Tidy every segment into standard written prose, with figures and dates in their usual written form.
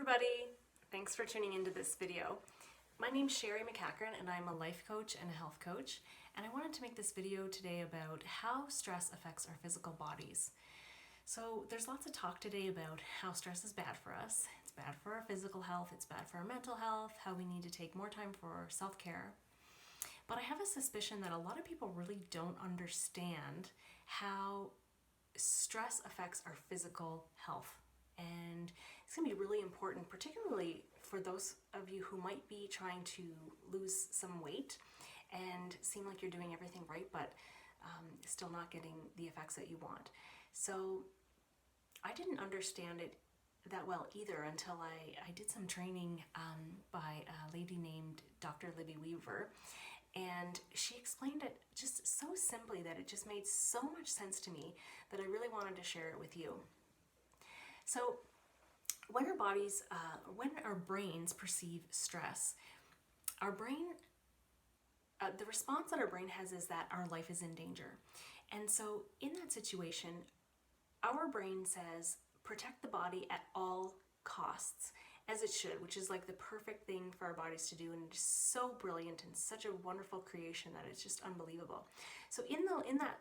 everybody! Thanks for tuning into this video. My name's Sherry McCachran and I'm a life coach and a health coach, and I wanted to make this video today about how stress affects our physical bodies. So there's lots of talk today about how stress is bad for us. It's bad for our physical health, it's bad for our mental health, how we need to take more time for self-care. But I have a suspicion that a lot of people really don't understand how stress affects our physical health. And it's going to be really important, particularly for those of you who might be trying to lose some weight and seem like you're doing everything right, but still not getting the effects that you want. So I didn't understand it that well either until I did some training by a lady named Dr. Libby Weaver. And she explained it just so simply that it just made so much sense to me that I really wanted to share it with you. So when our brains perceive stress, our brain, the response that our brain has is that our life is in danger. And so in that situation, our brain says, protect the body at all costs, as it should, which is like the perfect thing for our bodies to do, and it's so brilliant and such a wonderful creation that it's just unbelievable. So in that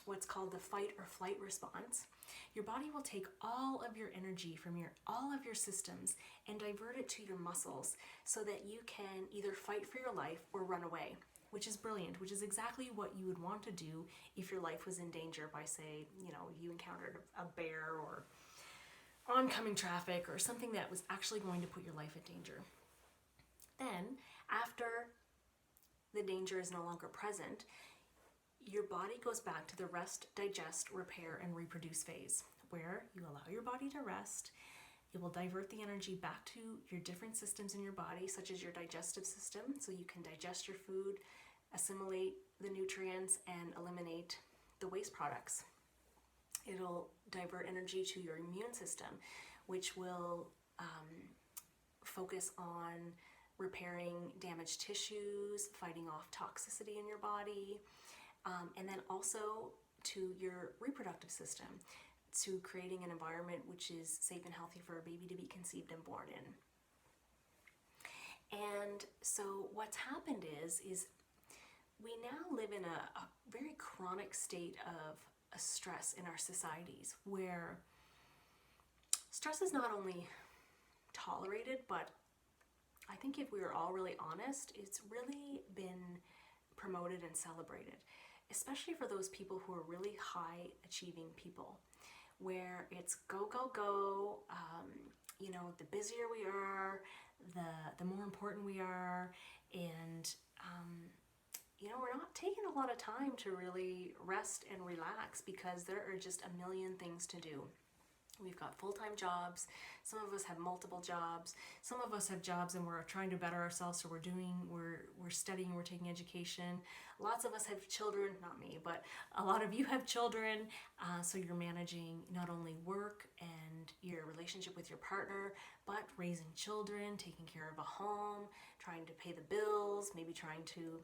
what's called the fight or flight response, your body will take all of your energy from all of your systems and divert it to your muscles so that you can either fight for your life or run away, which is brilliant, which is exactly what you would want to do if your life was in danger by, say, you encountered a bear or oncoming traffic or something that was actually going to put your life in danger. Then, after the danger is no longer present, your body goes back to the rest, digest, repair, and reproduce phase, where you allow your body to rest. It will divert the energy back to your different systems in your body, such as your digestive system, so you can digest your food, assimilate the nutrients, and eliminate the waste products. It'll divert energy to your immune system, which will focus on repairing damaged tissues, fighting off toxicity in your body, and then also to your reproductive system, to creating an environment which is safe and healthy for a baby to be conceived and born in. And so what's happened is we now live in a very chronic state of stress in our societies, where stress is not only tolerated, but I think if we were all really honest, it's really been promoted and celebrated, especially for those people who are really high achieving people, where it's go, go, go, the busier we are, the more important we are, and we're not taking a lot of time to really rest and relax because there are just a million things to do. We've got full-time jobs. Some of us have multiple jobs. Some of us have jobs and we're trying to better ourselves, so we're studying, we're taking education. Lots of us have children, not me, but a lot of you have children, so you're managing not only work and your relationship with your partner, but raising children, taking care of a home, trying to pay the bills, maybe trying to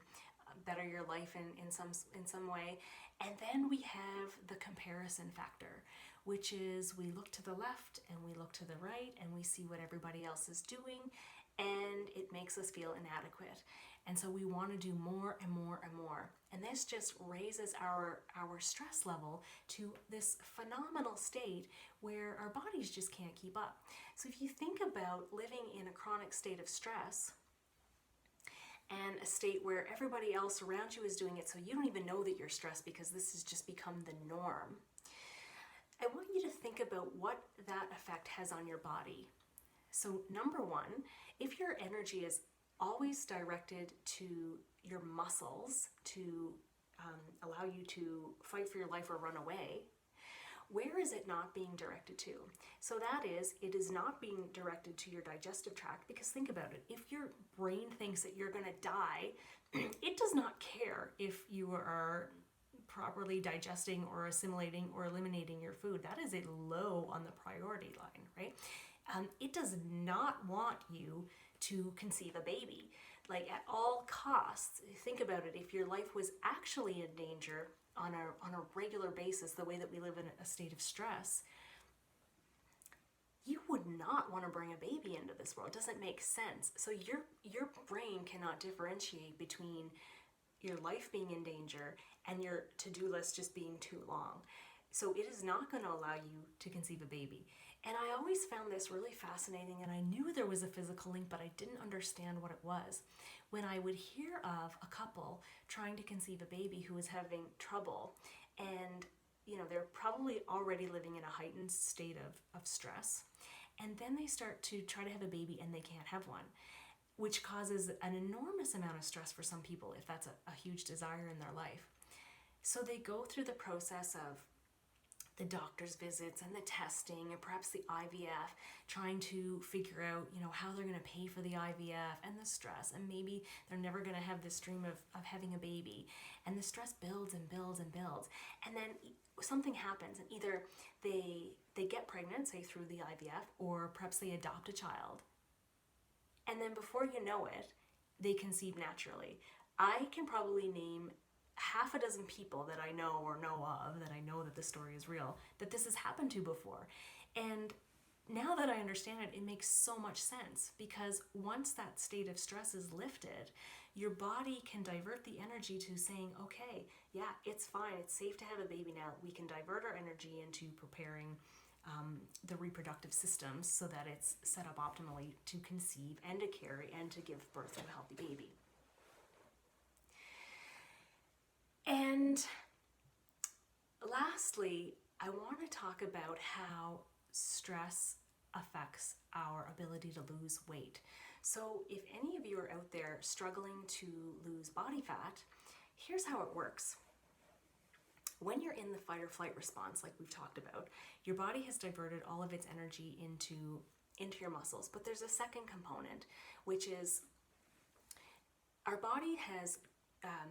better your life in some way. And then we have the comparison factor, which is we look to the left and we look to the right and we see what everybody else is doing, and it makes us feel inadequate. And so we want to do more and more and more. And this just raises our stress level to this phenomenal state where our bodies just can't keep up. So if you think about living in a chronic state of stress, and a state where everybody else around you is doing it, so you don't even know that you're stressed because this has just become the norm, I want you to think about what that effect has on your body. So number one, if your energy is always directed to your muscles to allow you to fight for your life or run away, where is it not being directed to? So that is, it is not being directed to your digestive tract, because think about it. If your brain thinks that you're going to die, it does not care if you are properly digesting or assimilating or eliminating your food. That is it low on the priority line, right? It does not want you to conceive a baby. Like, at all costs, think about it. If your life was actually in danger on a regular basis, the way that we live in a state of stress, you would not want to bring a baby into this world. It doesn't make sense. So your brain cannot differentiate between your life being in danger and your to-do list just being too long. So it is not going to allow you to conceive a baby. And I always found this really fascinating, and I knew there was a physical link, but I didn't understand what it was. When I would hear of a couple trying to conceive a baby who was having trouble, and they're probably already living in a heightened state of stress, and then they start to try to have a baby and they can't have one, which causes an enormous amount of stress for some people if that's a huge desire in their life. So they go through the process of the doctor's visits and the testing and perhaps the IVF, trying to figure out, how they're going to pay for the IVF and the stress, and maybe they're never going to have this dream of having a baby, and the stress builds and builds and builds, and then something happens, and either they get pregnant, say through the IVF, or perhaps they adopt a child, and then before you know it, they conceive naturally. I can probably name half a dozen people that I know or know of, that I know that the story is real, that this has happened to before. And now that I understand it, it makes so much sense, because once that state of stress is lifted, your body can divert the energy to saying, okay, yeah, it's fine, it's safe to have a baby now. We can divert our energy into preparing the reproductive system so that it's set up optimally to conceive and to carry and to give birth to a healthy baby. And lastly, I want to talk about how stress affects our ability to lose weight. So if any of you are out there struggling to lose body fat, here's how it works. When you're in the fight or flight response, like we've talked about, your body has diverted all of its energy into your muscles. But there's a second component, which is our body has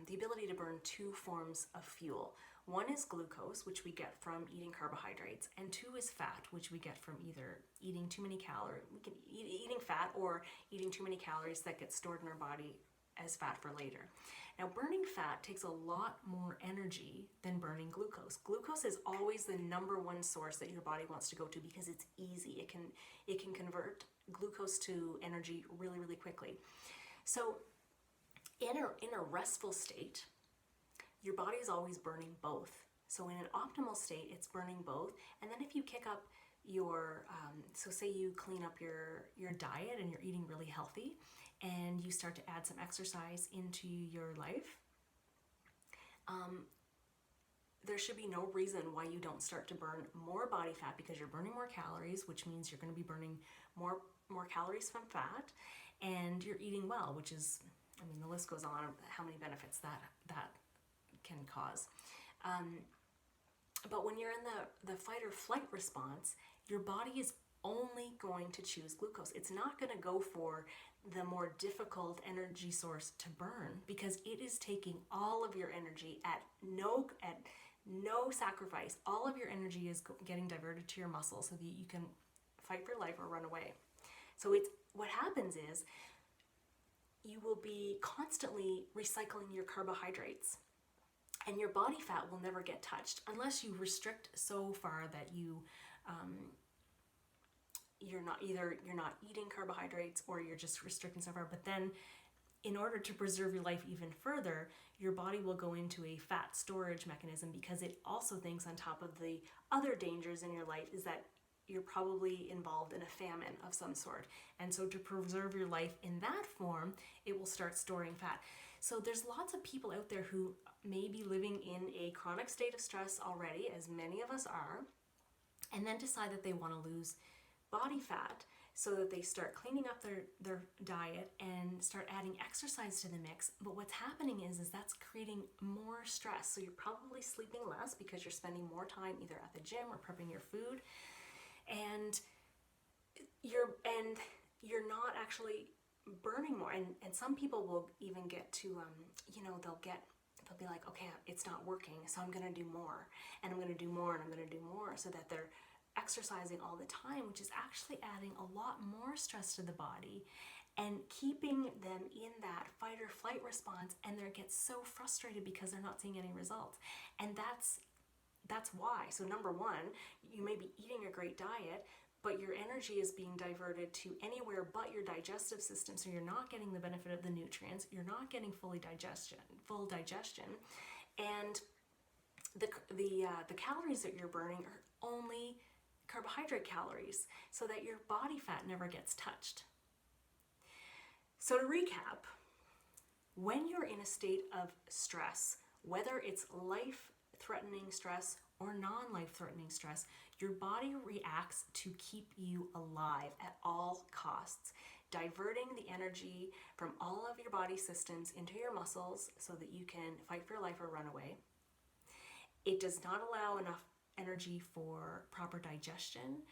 the ability to burn two forms of fuel. One is glucose, which we get from eating carbohydrates, and two is fat, which we get from either eating too many calories, eating fat, or eating too many calories that get stored in our body as fat for later. Now, burning fat takes a lot more energy than burning glucose. Glucose is always the number one source that your body wants to go to because it's easy. It can convert glucose to energy really, really quickly. So in a restful state, your body is always burning both. So in an optimal state, it's burning both. And then if you kick up so say you clean up your diet and you're eating really healthy, and you start to add some exercise into your life, there should be no reason why you don't start to burn more body fat, because you're burning more calories, which means you're going to be burning more calories from fat, and you're eating well, which is, the list goes on how many benefits that can cause. But when you're in the fight or flight response, your body is only going to choose glucose. It's not going to go for the more difficult energy source to burn, because it is taking all of your energy at no sacrifice. All of your energy is getting diverted to your muscles so that you can fight for life or run away. So what happens is you will be constantly recycling your carbohydrates, and your body fat will never get touched unless you restrict so far that you're not eating carbohydrates, or you're just restricting so far. But then, in order to preserve your life even further, your body will go into a fat storage mechanism, because it also thinks, on top of the other dangers in your life, is that you're probably involved in a famine of some sort. And so to preserve your life in that form, it will start storing fat. So there's lots of people out there who may be living in a chronic state of stress already, as many of us are, and then decide that they want to lose body fat, so that they start cleaning up their diet and start adding exercise to the mix. But what's happening is that's creating more stress. So you're probably sleeping less because you're spending more time either at the gym or prepping your food, and you're not actually burning more. And some people will even get to they'll be like, okay, it's not working, so I'm going to do more, and I'm going to do more, and I'm going to do more, so that they're exercising all the time, which is actually adding a lot more stress to the body and keeping them in that fight or flight response, and they get so frustrated because they're not seeing any results. And that's why. So number one, you may be eating a great diet, but your energy is being diverted to anywhere but your digestive system, so you're not getting the benefit of the nutrients, you're not getting full digestion, and the calories that you're burning are only carbohydrate calories, so that your body fat never gets touched. So to recap, when you're in a state of stress, whether it's life-threatening stress or non-life-threatening stress, your body reacts to keep you alive at all costs, diverting the energy from all of your body systems into your muscles so that you can fight for your life or run away. It does not allow enough energy for proper digestion,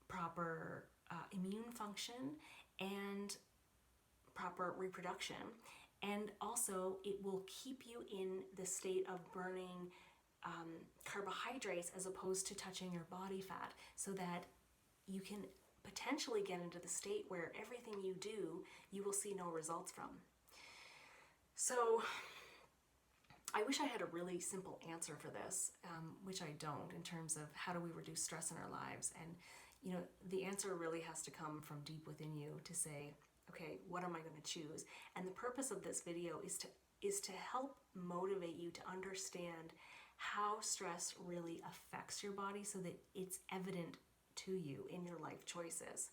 proper immune function, and proper reproduction. And also, it will keep you in the state of burning carbohydrates as opposed to touching your body fat, so that you can potentially get into the state where everything you do, you will see no results from. So I wish I had a really simple answer for this, which I don't, in terms of how do we reduce stress in our lives. And you know, the answer really has to come from deep within you to say, okay, what am I going to choose? And the purpose of this video is to help motivate you to understand how stress really affects your body, so that it's evident to you in your life choices.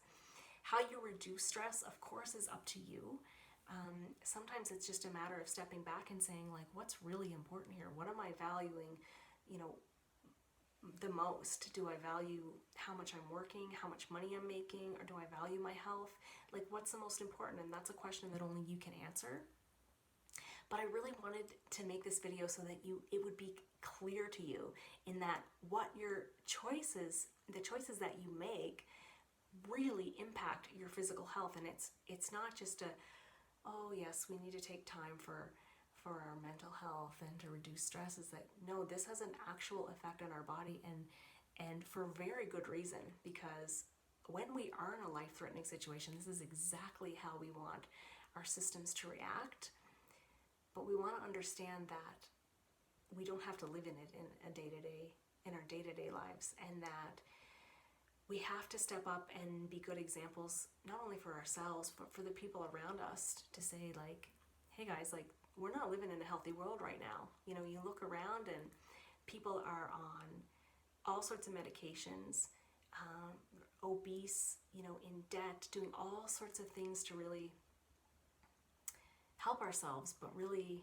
How you reduce stress, of course, is up to you. Sometimes it's just a matter of stepping back and saying, like, what's really important here? What am I valuing, you know, the most? Do I value how much I'm working, how much money I'm making, or do I value my health? Like, what's the most important? And that's a question that only you can answer. But I really wanted to make this video so that it would be clear to you in that what your choices, the choices that you make, really impact your physical health. And it's not just a, oh yes, we need to take time for our mental health and to reduce stress. Is that, no, this has an actual effect on our body, and for very good reason, because when we are in a life-threatening situation, this is exactly how we want our systems to react. But we want to understand that we don't have to live in it in our day-to-day lives, and that we have to step up and be good examples, not only for ourselves, but for the people around us, to say, like, hey guys, like, we're not living in a healthy world right now. You know, you look around and people are on all sorts of medications, obese, you know, in debt, doing all sorts of things to really help ourselves, but really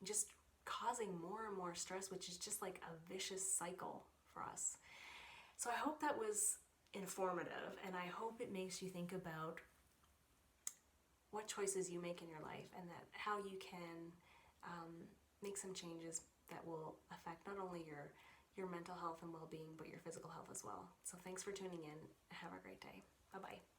just causing more and more stress, which is just like a vicious cycle for us. So I hope that was informative, and I hope it makes you think about what choices you make in your life, and that how you can make some changes that will affect not only your mental health and well-being, but your physical health as well. So thanks for tuning in. Have a great day. Bye-bye.